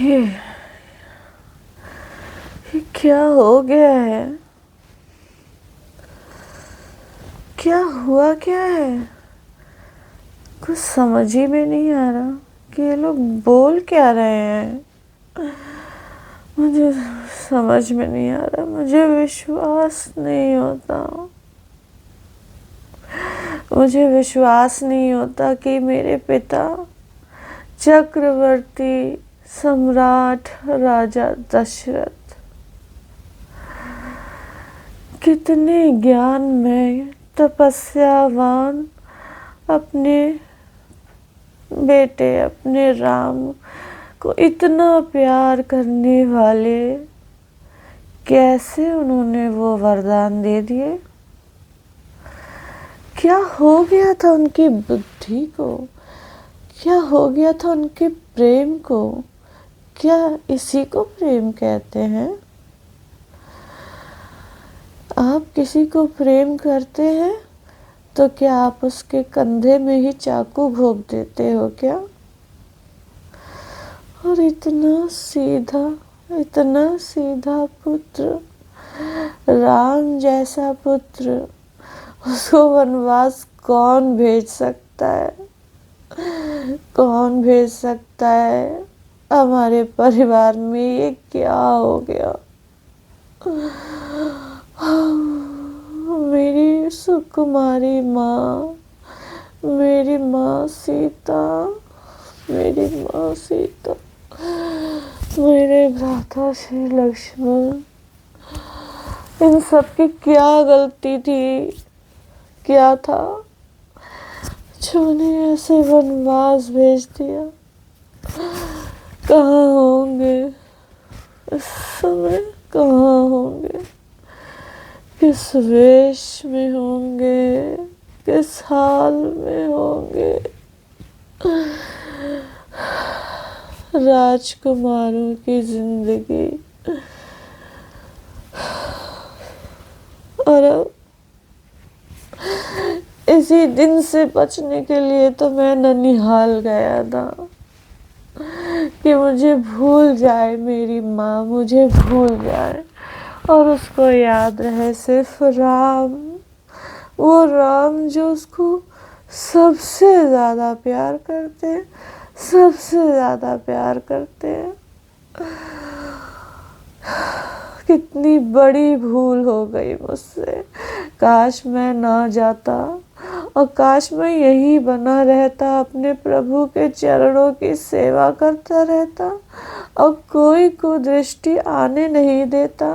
ये ये क्या हो गया है? क्या हुआ क्या है? कुछ समझ ही में नहीं आ रहा कि ये लोग बोल क्या रहे हैं। मुझे समझ में नहीं आ रहा, मुझे विश्वास नहीं होता। मुझे विश्वास नहीं होता कि मेरे पिता चक्रवर्ती सम्राट राजा दशरथ कितने ज्ञान में तपस्यावान अपने बेटे अपने राम को इतना प्यार करने वाले, कैसे उन्होंने वो वरदान दे दिए? क्या हो गया था उनकी बुद्धि को? क्या हो गया था उनके प्रेम को? क्या इसी को प्रेम कहते हैं? आप किसी को प्रेम करते हैं तो क्या आप उसके कंधे में ही चाकू घोंप देते हो क्या? और इतना सीधा पुत्र, राम जैसा पुत्र, उसको वनवास कौन भेज सकता है? कौन भेज सकता है? हमारे परिवार में ये क्या हो गया? मेरी सुकुमारी माँ, मेरी माँ सीता, मेरी माँ सीता, मेरे भ्राता श्री लक्ष्मण, इन सब की क्या गलती थी? क्या था जो उन्हें ऐसे वनवास भेज दिया? कहाँ होंगे इस समय? कहाँ होंगे? किस वेश में होंगे? किस हाल में होंगे? राजकुमारों की जिंदगी। और अब इसी दिन से बचने के लिए तो मैं ननिहाल गया था कि मुझे भूल जाए मेरी माँ, मुझे भूल जाए और उसको याद रहे सिर्फ राम, वो राम जो उसको सबसे ज़्यादा प्यार करते हैं, सबसे ज़्यादा प्यार करते हैं। कितनी बड़ी भूल हो गई मुझसे। काश मैं ना जाता और काश मैं यही बना रहता, अपने प्रभु के चरणों की सेवा करता रहता और कोई कुदृष्टि आने नहीं देता।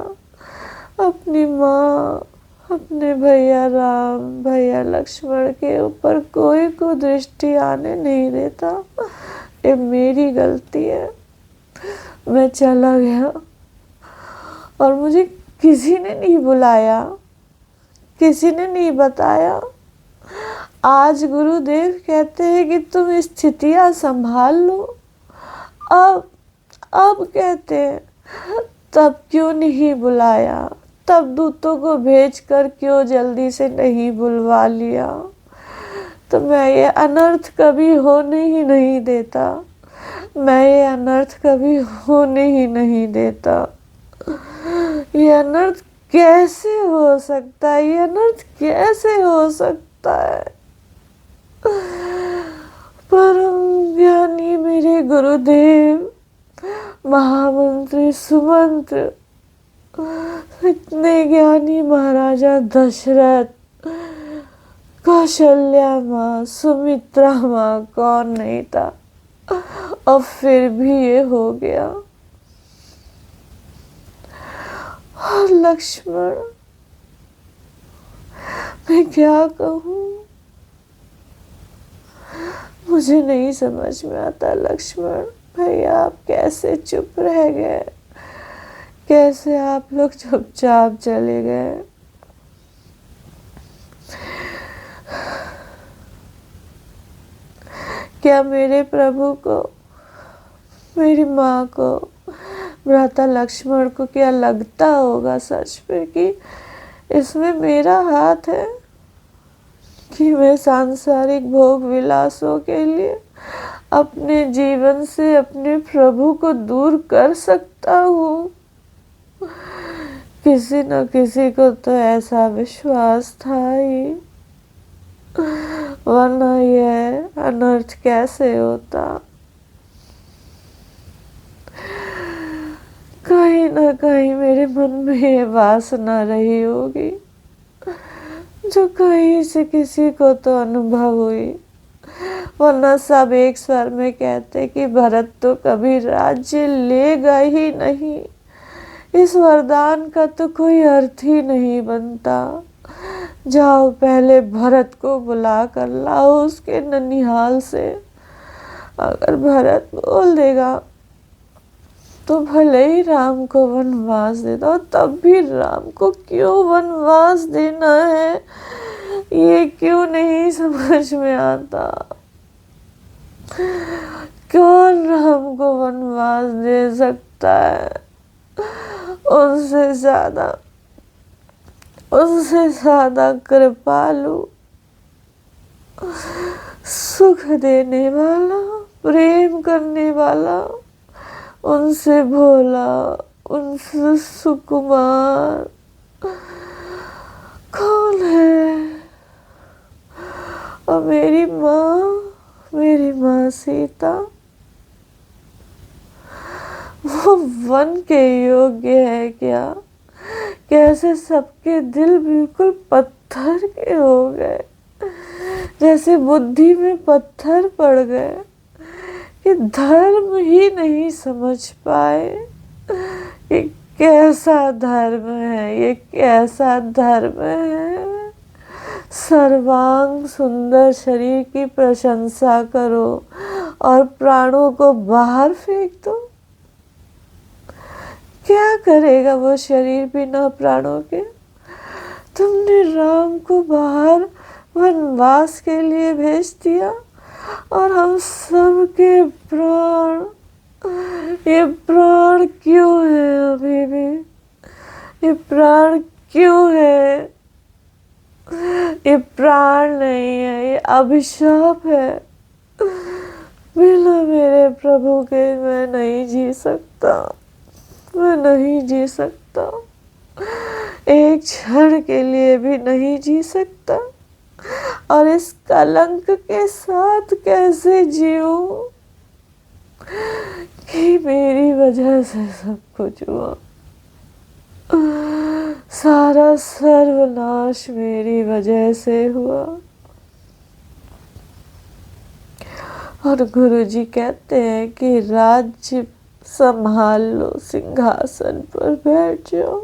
अपनी माँ, अपने भैया राम, भैया लक्ष्मण के ऊपर कोई कुदृष्टि आने नहीं देता। ये मेरी गलती है। मैं चला गया और मुझे किसी ने नहीं बुलाया, किसी ने नहीं बताया। आज गुरुदेव कहते हैं कि तुम स्थितियां संभाल लो। अब कहते हैं तब क्यों नहीं बुलाया? तब दूतों को भेजकर क्यों जल्दी से नहीं बुलवा लिया? तो मैं ये अनर्थ कभी होने ही नहीं देता। मैं ये अनर्थ कभी होने ही नहीं देता। ये अनर्थ कैसे हो सकता है? ये अनर्थ कैसे हो सकता है? परम ज्ञानी मेरे गुरुदेव, महामंत्री सुमंत्र, इतने ज्ञानी महाराजा दशरथ, कौशल्या माँ, सुमित्रा माँ, कौन नहीं था? और फिर भी ये हो गया। और लक्ष्मण, मैं क्या कहूँ? मुझे नहीं समझ में आता लक्ष्मण भैया, आप कैसे चुप रह गए? कैसे आप लोग चुपचाप चले गए? क्या मेरे प्रभु को, मेरी माँ को, भ्राता लक्ष्मण को क्या लगता होगा सच में कि इसमें मेरा हाथ है, कि मैं सांसारिक भोग विलासों के लिए अपने जीवन से अपने प्रभु को दूर कर सकता हूँ। किसी न किसी को तो ऐसा विश्वास था ही, वरना यह अनर्थ कैसे होता। कहीं न कहीं मेरे मन में ये वासना रही होगी, जो कहीं से किसी को तो अनुभव हुई, वरना सब एक स्वर में कहते कि भरत तो कभी राज्य लेगा ही नहीं। इस वरदान का तो कोई अर्थ ही नहीं बनता। जाओ पहले भरत को बुला कर लाओ उसके ननिहाल से। अगर भरत बोल देगा तो भले ही राम को वनवास दे दो, तब भी राम को क्यों वनवास देना है, ये क्यों नहीं समझ में आता। कौन राम को वनवास दे सकता है? उनसे ज्यादा कृपालु, सुख देने वाला, प्रेम करने वाला, उनसे भोला, उनसे सुकुमार कौन है? और मेरी माँ सीता, वो वन के योग्य है क्या? कैसे सबके दिल बिल्कुल पत्थर के हो गए, जैसे बुद्धि में पत्थर पड़ गए कि धर्म ही नहीं समझ पाए। ये कैसा धर्म है, ये कैसा धर्म है? सर्वांग सुंदर शरीर की प्रशंसा करो और प्राणों को बाहर फेंक दो। क्या करेगा वो शरीर बिना प्राणों के? तुमने राम को बाहर वनवास के लिए भेज दिया और हम सब के प्राण, ये प्राण क्यों है अभी भी? ये प्राण क्यों है? ये प्राण नहीं है, ये अभिशाप है। बिना मेरे प्रभु के मैं नहीं जी सकता, मैं नहीं जी सकता, एक क्षण के लिए भी नहीं जी सकता। और इस कलंक के साथ कैसे जीऊं कि मेरी वजह से सब कुछ हुआ, सारा सर्वनाश मेरी वजह से हुआ। और गुरुजी कहते हैं कि राज्य संभाल लो, सिंहासन पर बैठ जाओ।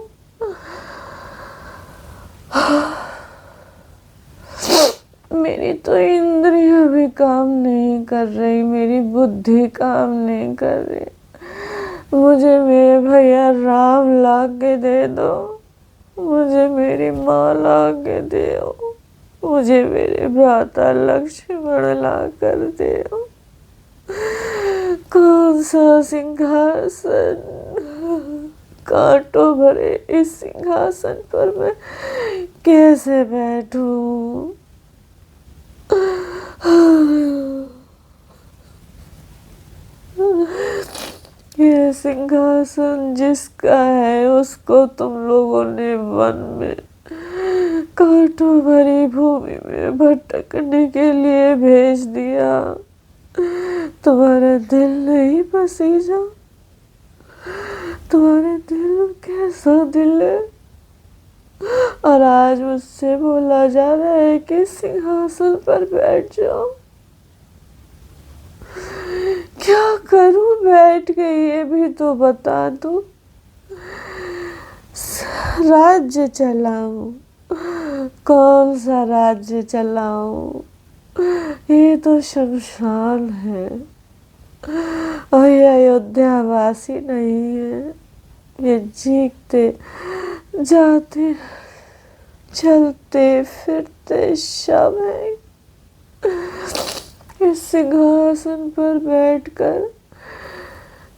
मेरी तो इंद्रियां भी काम नहीं कर रही, मेरी बुद्धि काम नहीं कर रही। मुझे मेरे भैया राम ला के दे दो, मुझे मेरी माँ ला के दो, मुझे मेरे भ्राता लक्ष्मण ला कर दो। कौन सा सिंहासन, कांटों भरे इस सिंहासन पर मैं कैसे बैठूं? ये सिंहासन जिसका है उसको तुम लोगों ने वन में कांटों भरी भूमि में भटकने के लिए भेज दिया। तुम्हारा दिल नहीं पसीजा? तुम्हारे दिल कैसा दिल है? और आज मुझसे बोला जा रहा है कि सिंहासन पर बैठ जाओ। क्या करूं बैठ के, ये भी तो बता दो। राज्य चलाऊं, कौन सा राज्य चलाऊं? ये तो शमशान है और ये अयोध्या वासी नहीं है। ये जीते जाते चलते फिरते शव है। इस सिंहासन पर बैठकर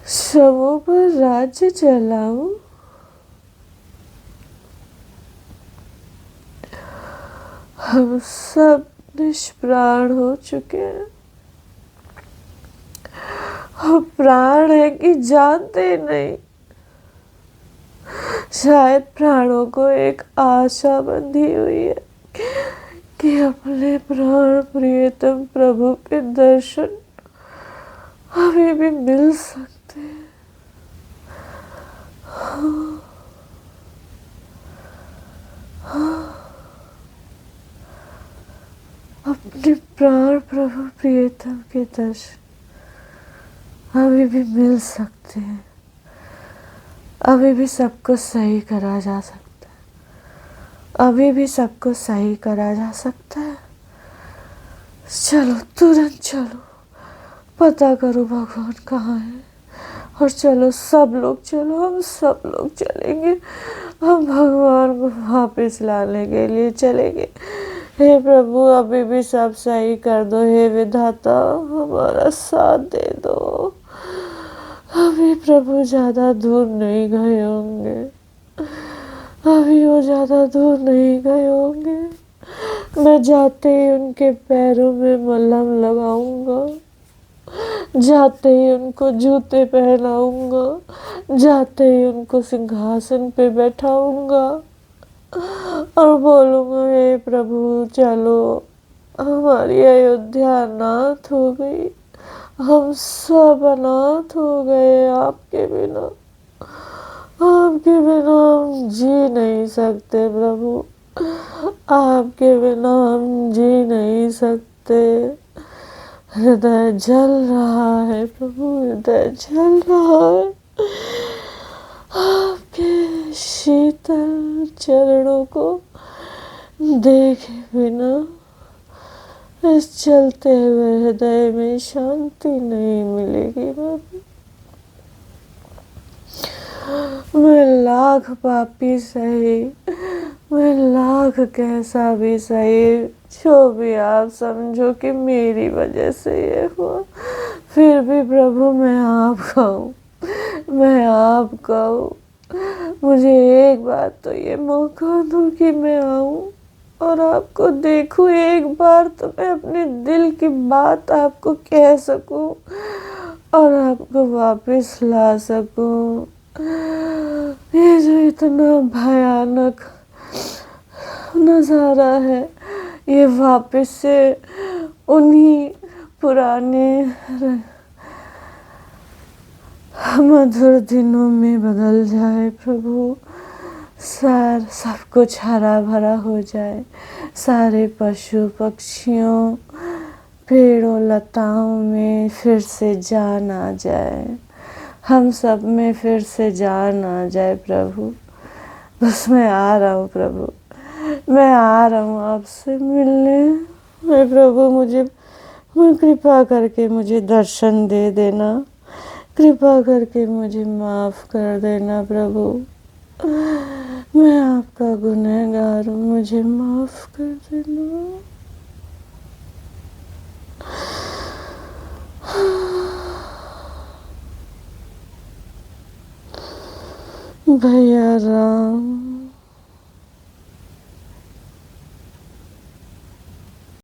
शवों पर राज्य चलाऊं? हम सब निष्प्राण हो चुके हैं। प्राण है कि जानते नहीं। शायद प्राणों को एक आशा बंधी हुई है कि अपने प्राण प्रियतम प्रभु के दर्शन अभी भी मिल सकते हैं। अपने प्राण प्रभु प्रियतम के दर्शन अभी भी मिल सकते हैं। अभी भी सबको सही करा जा सकता है। अभी भी सबको सही करा जा सकता है। चलो तुरंत चलो, पता करो भगवान कहाँ है, और चलो सब लोग चलो, हम सब लोग चलेंगे। हम भगवान को वापस लाने के लिए चलेंगे। हे प्रभु अभी भी सब सही कर दो। हे विधाता हमारा साथ दे दो। अभी प्रभु ज्यादा दूर नहीं गए होंगे। अभी वो ज्यादा दूर नहीं गए होंगे। मैं जाते ही उनके पैरों में मलहम लगाऊंगा। जाते ही उनको जूते पहनाऊंगा। जाते ही उनको सिंहासन पे बैठाऊंगा और बोलूंगा, हे प्रभु चलो, हमारी अयोध्या अनाथ हो गई। हम सब अनाथ हो गए आपके बिना। आपके बिना हम जी नहीं सकते प्रभु। आपके बिना हम जी नहीं सकते। हृदय जल रहा है प्रभु, हृदय जल रहा है आपके शीतल चरणों को देखे बिना। इस चलते हुए हृदय में शांति नहीं मिलेगी प्रभु। मैं लाख पापी सही, मैं लाख कैसा भी सही, जो भी आप समझो कि मेरी वजह से ये हुआ, फिर भी प्रभु मैं आपका हूँ, मैं आपका हूँ। मुझे एक बार तो ये मौका दो कि मैं आऊँ और आपको देखूं। एक बार तो मैं अपने दिल की बात आपको कह सकूं और आपको वापस ला सकूं। ये जो इतना भयानक नज़ारा है, ये वापस से उन्हीं पुराने मधुर दिनों में बदल जाए प्रभु। सब कुछ हरा भरा हो जाए। सारे पशु पक्षियों पेड़ों लताओं में फिर से जान आ जाए। हम सब में फिर से जान आ जाए प्रभु। बस मैं आ रहा हूँ प्रभु, मैं आ रहा हूँ आपसे मिलने। मैं प्रभु मुझे कृपा करके मुझे दर्शन दे देना। कृपा करके मुझे माफ़ कर देना प्रभु। मैं आपका गुनहगार हूँ, मुझे माफ़ कर देना। भैया राम।